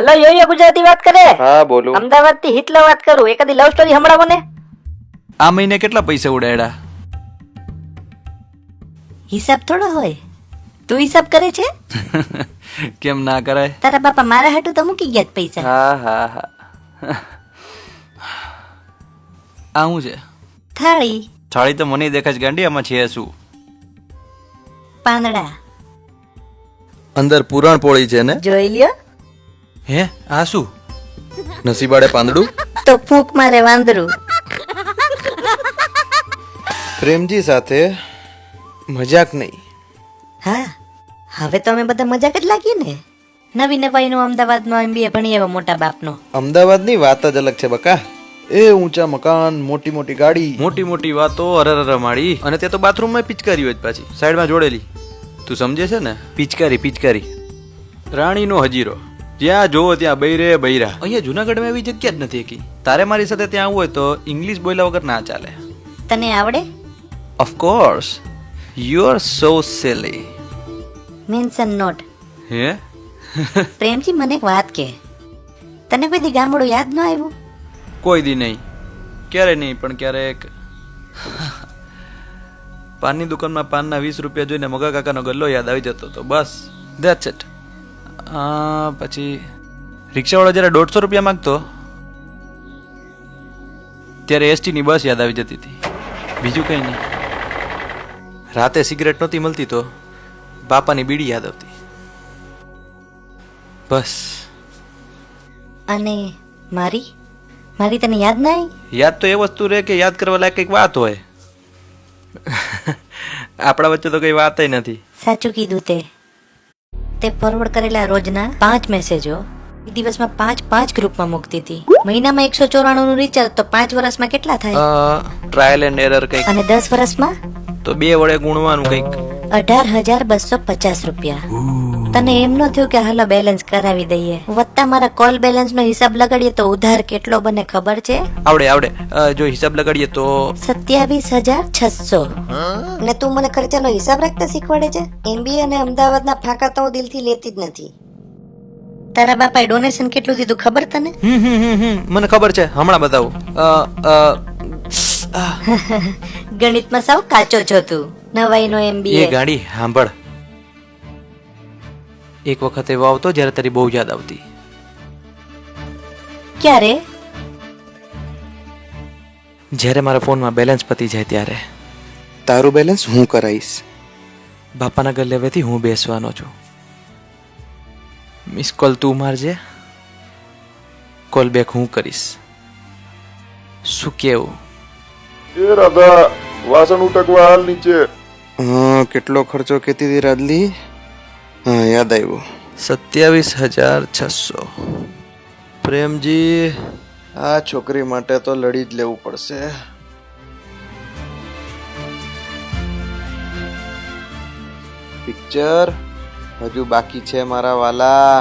Hello યો ગુજરાતી વાત કરે. હા બોલો. અમદાવાદ થી હિટલર વાત કરું. એકાદી લવ સ્ટોરી હમણાં મને. આ મહિને કેટલા પૈસા ઉડાડ્યા? હિસાબ થોડો હોય. તું હિસાબ કરે છે? કેમ ના કરાય? તારા બાપા મારા હાટુ તો મૂકી ગયા જ પૈસા. હા હા હા. આ શું છે? થાળી, થાળી તો મને દેખાય છે ગાંડી. આમાં છે શું? પાંદડા. અંદર પુરાણ પોળી છે ને? જોઈ લ્યો. હે આ શું? નસીબાડે પાંદડું. તો ફૂંક મારે વાંદરું. પ્રેમજી સાથે મજાક નહીં. હા, હવે તો અમે બધા મજાક જ લાગીએ ને. નવી નવાઈનું અમદાવાદમાં MBA ભણી એવા મોટા બાપનો. અમદાવાદની વાત જ અલગ છે બકા. એ ઊંચા મકાન, મોટી મોટી ગાડી. મોટી મોટી વાતો અરર માડી. અને તે તો બાથરૂમમાં પિચકારી હોય જ પાછી સાઈડમાં જોડેલી. તું સમજે છે ને? પિચકારી પિચકારી. રાણીનો હજીરો. જ્યાં જોવો ત્યાં બૈરે બૈરા. અહીંયા જુનાગઢમાં એવી જગ્યા જ નથી એકી. તારે મારી સાથે ત્યાં આવવું હોય તો ઇંગ્લિશ બોલ્યા વગર ના ચાલે. તને આવડે? Of course. You are so silly. Mention not. હે? પ્રેમજી મને એક વાત કે. તને કોઈ દી ગામડું યાદ ન આવ્યું? કોઈ દી નહીં. ક્યારે નહીં પણ ક્યારેક. પાનની દુકાનમાં પાનના 20 રૂપિયા જોઈને મગા કાકાનો ગલ્લો યાદ આવી જતો હતો. બસ ધેટ્સ ઇટ. પછી રિક્ષાવાળો જ્યારે 150 રૂપિયા માંગતો ત્યારે એસટીની બસ યાદ આવી જતી હતી. બીજું કંઈ નહીં. રાતે સિગરેટ નહોતી મળતી તો બાપાની બીડી યાદ આવતી. બસ. અને મારી તને યાદ ના આવી? યાદ તો એ વસ્તુ રહે કે યાદ કરવા લાયક કંઈક વાત હોય. આપણા વચ્ચે તો કઈ વાત નથી. સાચું કીધું તે ફોરવર્ડ કરેલા રોજના 5 મેસેજો દિવસમાં 5 ગ્રુપમાં મૂકતી હતી. મહિનામાં 194 નું રિચાર્જ તો 5 વર્ષમાં કેટલા થાય? ટ્રાયલ એન્ડ એરર કંઈક. અને 10 વર્ષમાં તો 2 વડે ગુણવાનું કંઈક. 18,250 રૂપિયા. તને એમ ન થયું કે હાલો બેલેન્સ કરાવી દઈએ? વત્તા મારા કોલ બેલેન્સ નો હિસાબ લગાડીએ તો ઉધાર કેટલો બને ખબર છે? આવડે. જો હિસાબ લગાડીએ તો 27,600. ને તું મને ખર્ચાનો હિસાબ રાખતા શીખવાડે છે? MBA અને અમદાવાદના ફાંકા તો હું દિલથી લેતી જ નથી. તારા બાપાએ ડોનેશન કેટલું દીધું ખબર તને? મને ખબર છે, હમણાં બતાવું. ગણિતમાં સાવ કાચો છો તું. નવાઈનો MBA. એ ગાડી સાંભળ. એક વખત એવો આવતો જ્યારે તારી બહુ યાદ આવતી. ક્યારે? જ્યારે મારા ફોનમાં બેલેન્સ પતી જાય ત્યારે. તારું બેલેન્સ હું કરાવીશ. બાપાના ગલ્લે હવેથી હું બેસવાનો છું. મિસ કોલ તું મારજે, કોલ બેક હું કરીશ. શું કેવું? એ રાધા, વાસણ ઉટકવા હાલ નીચે. કેટલો ખર્ચો કહેતી હતી રાજલી? હા યાદ આવ્યું. 27,600. પ્રેમજી, આ છોકરી માટે તો લડી જ લેવું પડશે. પિક્ચર હજુ બાકી છે મારા વાલા.